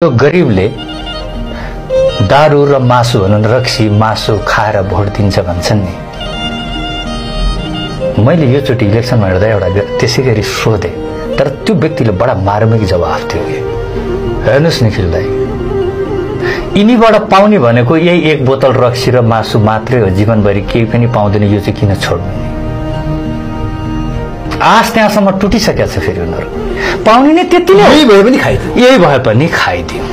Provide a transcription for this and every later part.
यो गरीबले दारू र मासु भनौं रक्सी मासु खाएर भोट दिन्छ भन्छन् नि। मैले यो चोटि इलेक्सनमा हेर्दा एउटा त्यसैगरी सोधे, तर त्यो व्यक्तिले बडा मार्मिक जवाफ दियो के। हेर्नुस् निखिल दाइ, यिनीबाट पाउने भनेको यही एक बोतल रक्सी र मासु मात्रै हो, जीवनभरि केही पनि पाउँदैन। यो चाहिँ किन छोड्नु? आश त्यहाँसम्म टुटिसकेको छ। फेरि उनीहरू पाउने नै त्यति नै, यही भए पनि खाइदिउँ।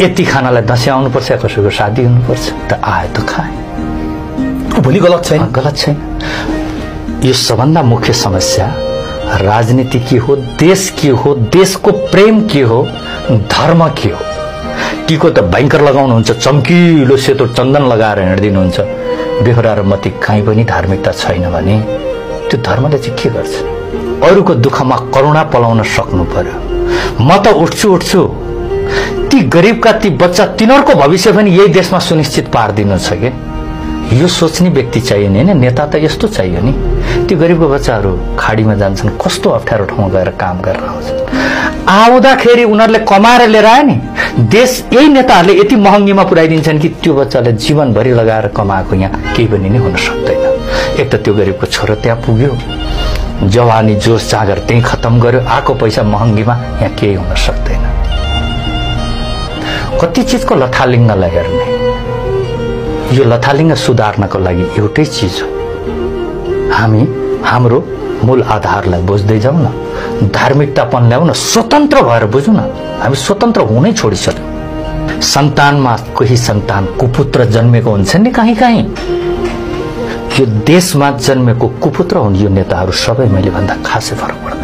यति खानालाई दसैँ आउनुपर्छ, कसैको शादी हुनुपर्छ त आयो त खाए, भोलि गलत छैन। गलत छैन। यो सबभन्दा मुख्य समस्या राजनीति के हो, देश के हो, देशको प्रेम के हो, धर्म के हो। टीको त भयंकर लगाउनुहुन्छ, चम्किलो सेतो चन्दन लगाएर हिँड्दिनुहुन्छ। बेहोरा र मती कहीँ पनि धार्मिकता छैन भने त्यो धर्मले चाहिँ के गर्छ? अरूको दुःखमा करुणा पलाउन सक्नु पर्यो। म त उठ्छु ती गरिबका ती बच्चा, तिनीहरूको भविष्य पनि यही देशमा सुनिश्चित पार्दिनु छ के। यो सोच्ने व्यक्ति चाहियो नि, हैन? नेता त यस्तो चाहियो नि। ती गरिबको बच्चाहरू खाडीमा जान्छन्, कस्तो अप्ठ्यारो ठाउँमा गएर काम गरेर आउँछन्। आउँदाखेरि उनीहरूले कमाएर लिएर आए नि, देश यही नेताहरूले यति महँगीमा पुर्याइदिन्छन् कि त्यो बच्चाले जीवनभरि लगाएर कमाएको यहाँ केही पनि नै हुन सक्दैन। एक त त्यो गरिबको छोरो त्यहाँ पुग्यो, जवानी जोस जागर त्यही खत्म गर्यो, आएको पैसा महँगीमा यहाँ केही हुन सक्दैन। कति चिजको लथालिङ्गलाई हेर्ने, यो लथालिङ्ग सुधार्नको लागि एउटै चिज हो, हामी हाम्रो मूल आधारलाई बुझ्दै जाउँ न, धार्मिकतापन ल्याउँ न, स्वतन्त्र भएर बुझौँ न। हामी स्वतन्त्र हुनै छोडिसक्यौँ। सन्तानमा कोही सन्तान कुपुत्र जन्मेको हुन्छ नि कहीँ कहीँ। यो देशमा जन्मेको कुपुत्र हुन् यो नेताहरू सबै, मैले भन्दा खासै फरक पर्दैन।